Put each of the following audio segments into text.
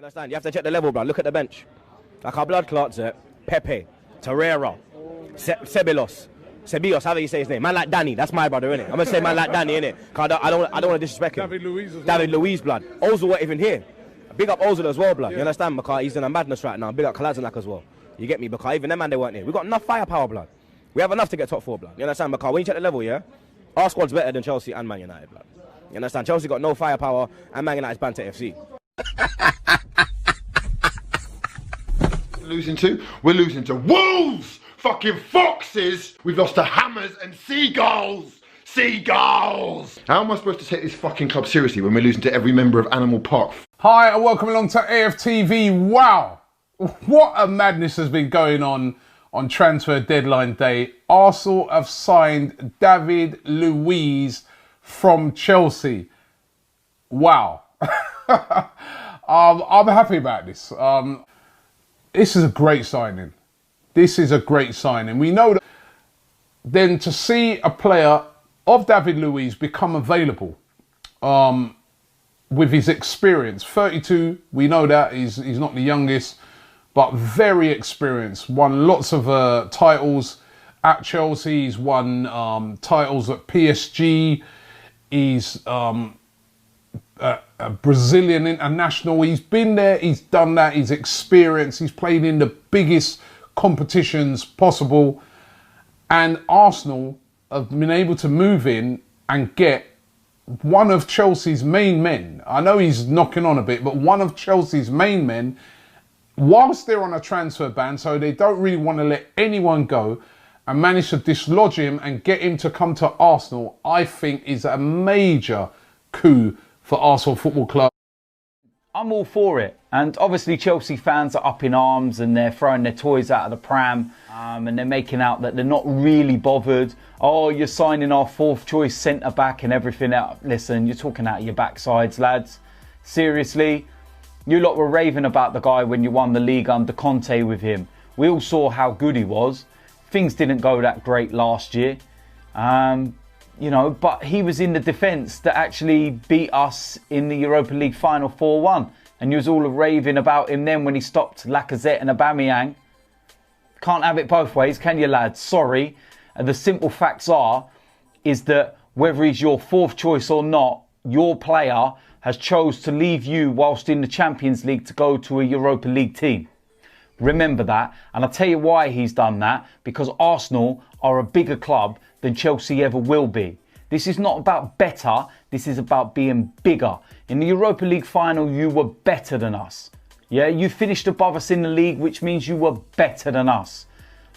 You understand? You have to check the level, blood. Look at the bench. Like our blood clots, Pepe, Torreira, Ceballos, however you say his name. Man like Danny, that's my brother, innit? I'm gonna say man like Danny, innit? Cause I don't want to disrespect him. David Luiz as well. David Luiz, blood. Ozil weren't even here. Big up Ozil as well, blood. Yeah. You understand? Because he's in a madness right now. Big up Kolasinac as well. You get me? Because even them man, they weren't here. We got enough firepower, blood. We have enough to get top 4, blood. You understand? Because when you check the level, yeah, our squad's better than Chelsea and Man United, blood. You understand? Chelsea got no firepower and Man United's Banter FC. Losing to? We're losing to wolves! Fucking foxes! We've lost to hammers and seagulls! Seagulls! How am I supposed to take this fucking club seriously when we're losing to every member of Animal Park? Hi and welcome along to AFTV. Wow! What a madness has been going on transfer deadline day. Arsenal have signed David Luiz from Chelsea. Wow. I'm happy about this. This is a great signing. This is a great signing. We know that then to see a player of David Luiz become available with his experience, 32, we know that he's not the youngest, but very experienced. Won lots of titles at Chelsea. He's won titles at PSG. He's a Brazilian international. He's been there, he's done that, he's experienced, he's played in the biggest competitions possible. And Arsenal have been able to move in and get one of Chelsea's main men. I know he's knocking on a bit, but one of Chelsea's main men, whilst they're on a transfer ban, so they don't really want to let anyone go, and manage to dislodge him and get him to come to Arsenal, I think is a major coup for Arsenal Football Club. I'm all for it, and obviously Chelsea fans are up in arms and they're throwing their toys out of the pram and they're making out that they're not really bothered. Oh, you're signing our 4th choice centre back and everything else. Listen, you're talking out of your backsides, lads. Seriously, you lot were raving about the guy when you won the league under Conte with him. We all saw how good he was. Things didn't go that great last year. You know, but he was in the defence that actually beat us in the Europa League final 4-1. And you was all raving about him then when he stopped Lacazette and Aubameyang. Can't have it both ways, can you, lads? Sorry. And the simple facts is that whether he's your 4th choice or not, your player has chose to leave you whilst in the Champions League to go to a Europa League team. Remember that. And I'll tell you why he's done that. Because Arsenal are a bigger club than Chelsea ever will be. This is not about better, this is about being bigger. In the Europa League final, you were better than us. Yeah, you finished above us in the league, which means you were better than us.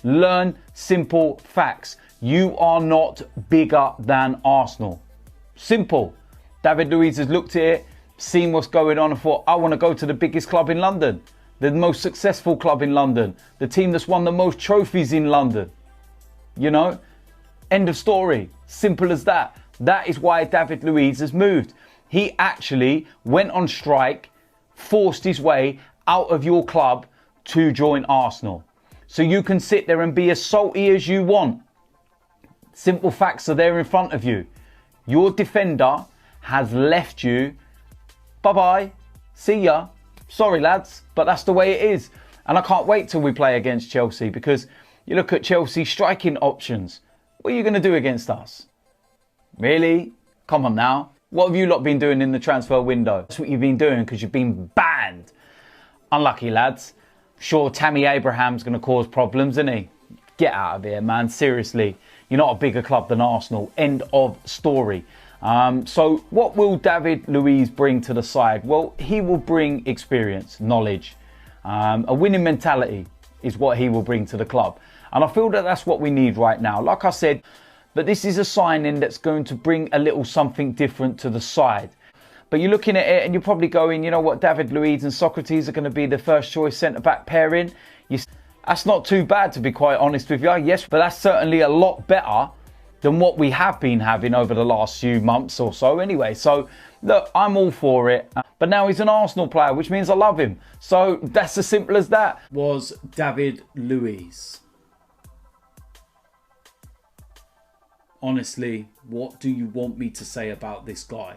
Learn simple facts. You are not bigger than Arsenal. Simple. David Luiz has looked at it, seen what's going on and thought, I want to go to the biggest club in London. The most successful club in London. The team that's won the most trophies in London. You know? End of story. Simple as that. That is why David Luiz has moved. He actually went on strike, forced his way out of your club to join Arsenal. So you can sit there and be as salty as you want. Simple facts are there in front of you. Your defender has left you. Bye-bye. See ya. Sorry, lads, but that's the way it is. And I can't wait till we play against Chelsea, because you look at Chelsea striking options. What are you going to do against us? Really? Come on now. What have you lot been doing in the transfer window? That's what you've been doing because you've been banned. Unlucky, lads. Sure, Tammy Abraham's going to cause problems, isn't he? Get out of here, man. Seriously. You're not a bigger club than Arsenal. End of story. So what will David Luiz bring to the side? Well, he will bring experience, knowledge. A winning mentality is what he will bring to the club. And I feel that that's what we need right now. Like I said, but this is a signing that's going to bring a little something different to the side. But you're looking at it and you're probably going, you know what, David Luiz and Socrates are going to be the first choice centre-back pairing. That's not too bad, to be quite honest with you. Yes, but that's certainly a lot better than what we have been having over the last few months or so anyway. So, look, I'm all for it. But now he's an Arsenal player, which means I love him. So that's as simple as that. Was David Luiz. Honestly, what do you want me to say about this guy?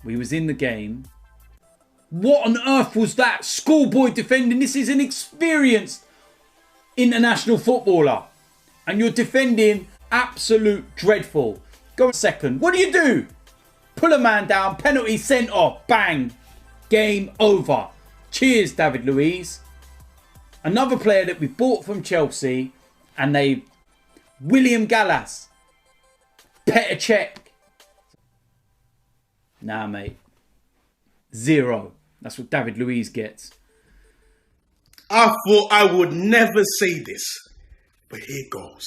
We was in the game. What on earth was that? Schoolboy defending. This is an experienced international footballer. And you're defending absolute dreadful. Go second. What do? Pull a man down. Penalty sent off. Bang. Game over. Cheers, David Luiz. Another player that we bought from Chelsea. And William Gallas. Petr Cech. Nah, mate. 0. That's what David Luiz gets. I thought I would never say this, but here goes.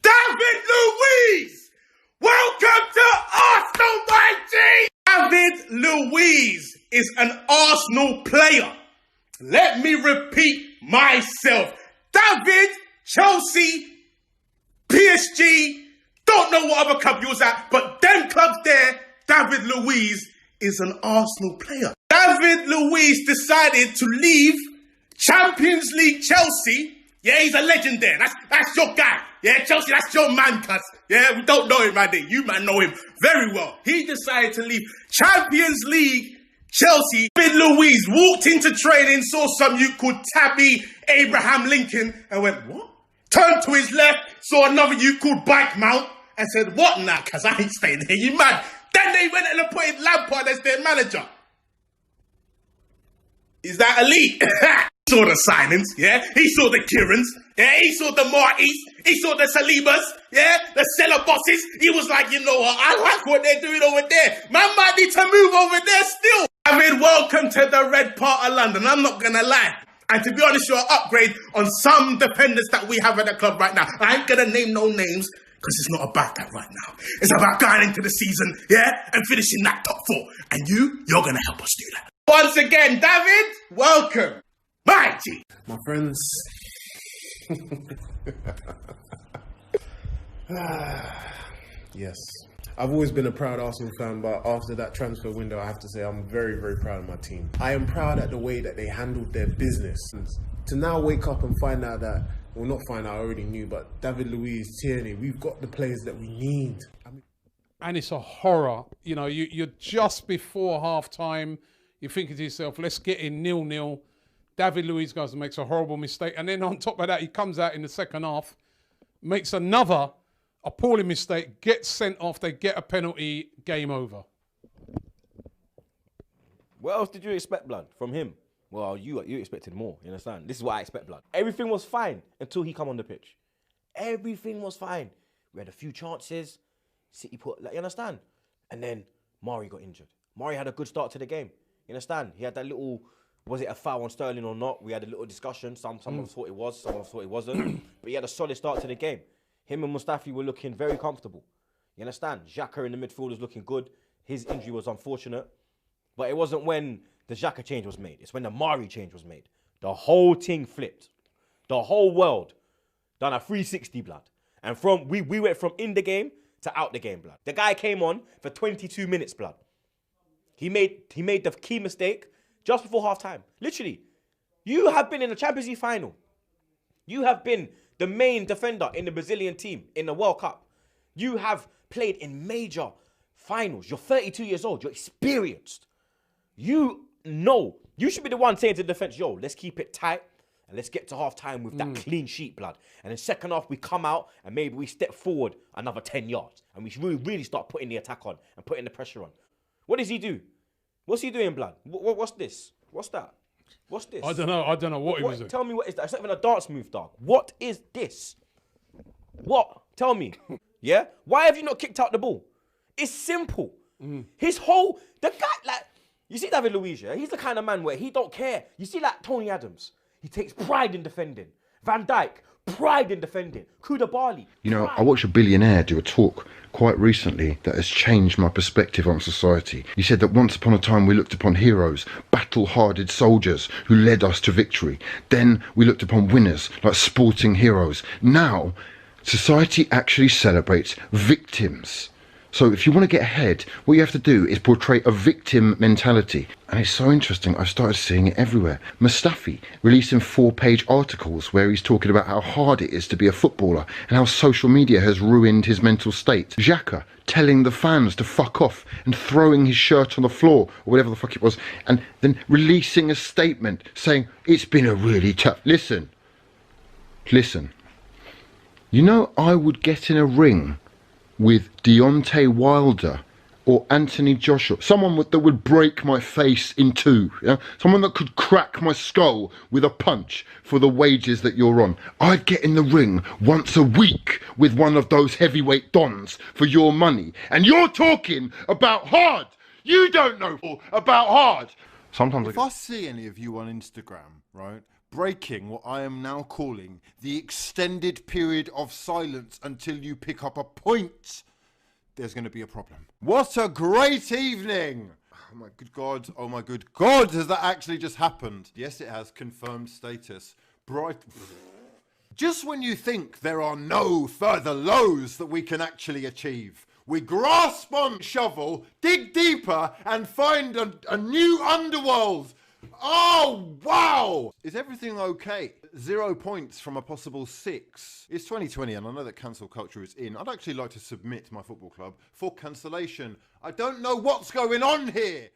David Luiz! Welcome to Arsenal, my G! David Luiz is an Arsenal player. Let me repeat myself. David, Chelsea, PSG, don't know what other club you was at, but them clubs there, David Luiz is an Arsenal player. David Luiz decided to leave Champions League Chelsea. Yeah, he's a legend there. That's your guy. Yeah, Chelsea, that's your man, cuz. Yeah, we don't know him right there. You man know him very well. He decided to leave Champions League Chelsea. David Luiz walked into training, saw some youth called Tabby Abraham Lincoln and went, what? Turned to his left, saw another youth called Bike Mount and said, what now? Cuz I ain't staying here, you mad. Then they went and appointed Lampard as their manager. Is that elite? He saw the signings, yeah? He saw the Kirans, yeah? He saw the Martys, he saw the Salibas, yeah? The seller bosses. He was like, you know what? I like what they're doing over there. Man might need to move over there still. David, welcome to the red part of London. I'm not gonna lie. And to be honest, you're an upgrade on some defenders that we have at the club right now. I ain't gonna name no names, because it's not about that right now. It's about going into the season, yeah, and finishing that top 4. And you're going to help us do that. Once again, David, welcome. My G. My friends. Yes. I've always been a proud Arsenal fan, but after that transfer window, I have to say I'm very, very proud of my team. I am proud at the way that they handled their business. To now wake up and find out that, well, not find out, I already knew, but David Luiz, Tierney, we've got the players that we need. And it's a horror. You know, you're just before half-time. You're thinking to yourself, let's get in 0-0. David Luiz goes and makes a horrible mistake. And then on top of that, he comes out in the second half, makes another appalling mistake, gets sent off, they get a penalty, game over. What else did you expect, blood, from him? Well, you expected more, you understand? This is what I expect, blood. Everything was fine until he come on the pitch. Everything was fine. We had a few chances. City put, like, you understand? And then Mari got injured. Mari had a good start to the game. You understand? He had that little, was it a foul on Sterling or not? We had a little discussion. Some of us thought it was, some of us thought it wasn't. But he had a solid start to the game. Him and Mustafi were looking very comfortable. You understand? Xhaka in the midfield was looking good. His injury was unfortunate. But it wasn't when the Xhaka change was made. It's when the Mari change was made. The whole thing flipped. The whole world done a 360, blood. And from we went from in the game to out the game, blood. The guy came on for 22 minutes, blood. He made the key mistake just before half-time. Literally. You have been in the Champions League final. You have been the main defender in the Brazilian team in the World Cup. You have played in major finals. You're 32 years old. You're experienced. You know. You should be the one saying to the defense, yo, let's keep it tight and let's get to half-time with that clean sheet, blood. And then second half, we come out and maybe we step forward another 10 yards. And we should really start putting the attack on and putting the pressure on. What does he do? What's he doing, blood? What's this? What's that? What's this? I don't know what he was doing. Tell me what is that? It's not even a dance move, dog. What is this? What? Tell me. Yeah? Why have you not kicked out the ball? It's simple. The guy, like, you see David Luiz, yeah? He's the kind of man where he don't care. You see, like, Tony Adams, he takes pride in defending. Van Dijk, pride in defending. Koulibaly. You know, I watched a billionaire do a talk quite recently that has changed my perspective on society. He said that once upon a time we looked upon heroes, battle-hardened soldiers who led us to victory. Then we looked upon winners like sporting heroes. Now, society actually celebrates victims. So if you want to get ahead, what you have to do is portray a victim mentality. And it's so interesting, I've started seeing it everywhere. Mustafi releasing 4-page articles where he's talking about how hard it is to be a footballer and how social media has ruined his mental state. Xhaka telling the fans to fuck off and throwing his shirt on the floor or whatever the fuck it was, and then releasing a statement saying it's been a really tough... Listen. You know, I would get in a ring with Deontay Wilder or Anthony Joshua, someone that would break my face in two, yeah? Someone that could crack my skull with a punch for the wages that you're on. I'd get in the ring once a week with one of those heavyweight dons for your money. And you're talking about hard. You don't know about hard. Sometimes if I see any of you on Instagram, right, breaking what I am now calling the extended period of silence until you pick up a point, there's going to be a problem. What a great evening! Oh my good God, oh my good God, has that actually just happened? Yes, it has. Confirmed status. Bright. Just when you think there are no further lows that we can actually achieve, we grasp on shovel, dig deeper, and find a new underworld. Oh, wow! Is everything okay? 0 points from a possible 6. It's 2020 and I know that cancel culture is in. I'd actually like to submit my football club for cancellation. I don't know what's going on here.